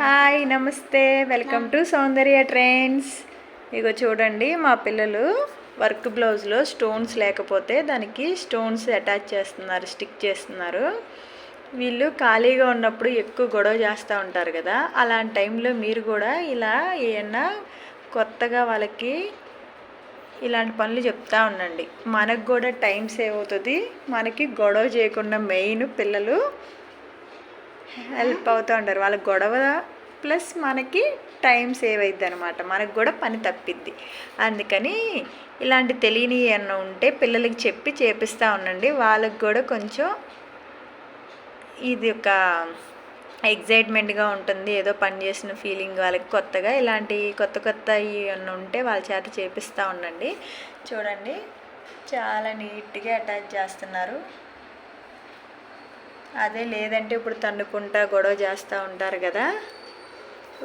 Hi నమస్తే, welcome to Soundarya trends. ఇగో చూడండి, మా పిల్లలు వర్క్ బ్లౌజ్లో స్టోన్స్ లేకపోతే దానికి స్టోన్స్ అటాచ్ చేస్తున్నారు, స్టిక్ చేస్తున్నారు. వీళ్ళు ఖాళీగా ఉన్నప్పుడు ఎక్కువ గొడవ చేస్తూ ఉంటారు కదా, అలాంటి టైంలో మీరు కూడా ఇలా ఏమన్నా కొత్తగా వాళ్ళకి ఇలాంటి పనులు చెప్తా ఉండండి. మనకు కూడా టైం సేవ్ అవుతుంది, మనకి గొడవ చేయకుండా మెయిన్ పిల్లలు హెల్ప్ అవుతూ ఉంటారు. వాళ్ళ గొడవ ప్లస్ మనకి టైం సేవ్ అవుతుంది అనమాట, మనకు కూడా పని తప్పిద్ది. అందుకని ఇలాంటి తెలియని ఏమన్నా ఉంటే పిల్లలకి చెప్పి చేపిస్తూ ఉండండి. వాళ్ళకి కూడా కొంచెం ఇది ఒక ఎగ్జైట్మెంట్గా ఉంటుంది, ఏదో పని చేసిన ఫీలింగ్ వాళ్ళకి. కొత్తగా ఇలాంటి కొత్త ఏమన్నా ఉంటే వాళ్ళ చేత చేపిస్తూ ఉండండి. చూడండి, చాలా నీట్గా అటాచ్ చేస్తున్నారు. అదే లేదంటే ఇప్పుడు తన్నుకుంటా గొడవ చేస్తూ ఉంటారు కదా.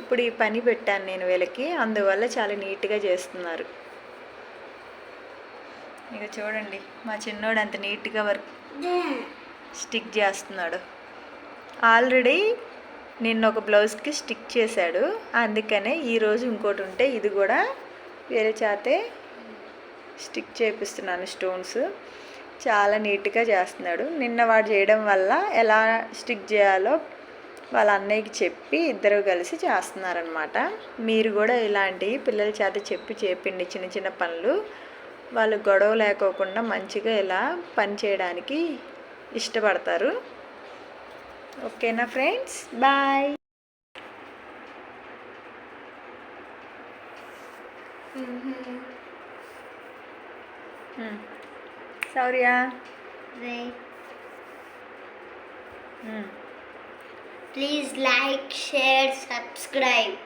ఇప్పుడు ఈ పని పెట్టాను నేను వీళ్ళకి, అందువల్ల చాలా నీట్గా చేస్తున్నారు. ఇక చూడండి, మా చిన్నోడు అంత నీట్గా వర్క్ స్టిక్ చేస్తున్నాడు. ఆల్రెడీ నిన్న ఒక బ్లౌజ్కి స్టిక్ చేశాడు, అందుకనే ఈరోజు ఇంకోటి ఉంటే ఇది కూడా వేరే చేతే స్టిక్ చేపిస్తున్నాను. స్టోన్స్ చాలా నీట్గా చేస్తున్నాడు. నిన్న వాడు చేయడం వల్ల ఎలా స్టిక్ చేయాలో వాళ్ళ అన్నయ్యకి చెప్పి ఇద్దరు కలిసి చేస్తున్నారనమాట. మీరు కూడా ఇలాంటివి పిల్లల చేత చెప్పి చేపిండి, చిన్న చిన్న పనులు. వాళ్ళు గొడవ లేకోకుండా మంచిగా ఇలా పని చేయడానికి ఇష్టపడతారు. ఓకేనా friends, bye. Shaurya, Please like, share, subscribe.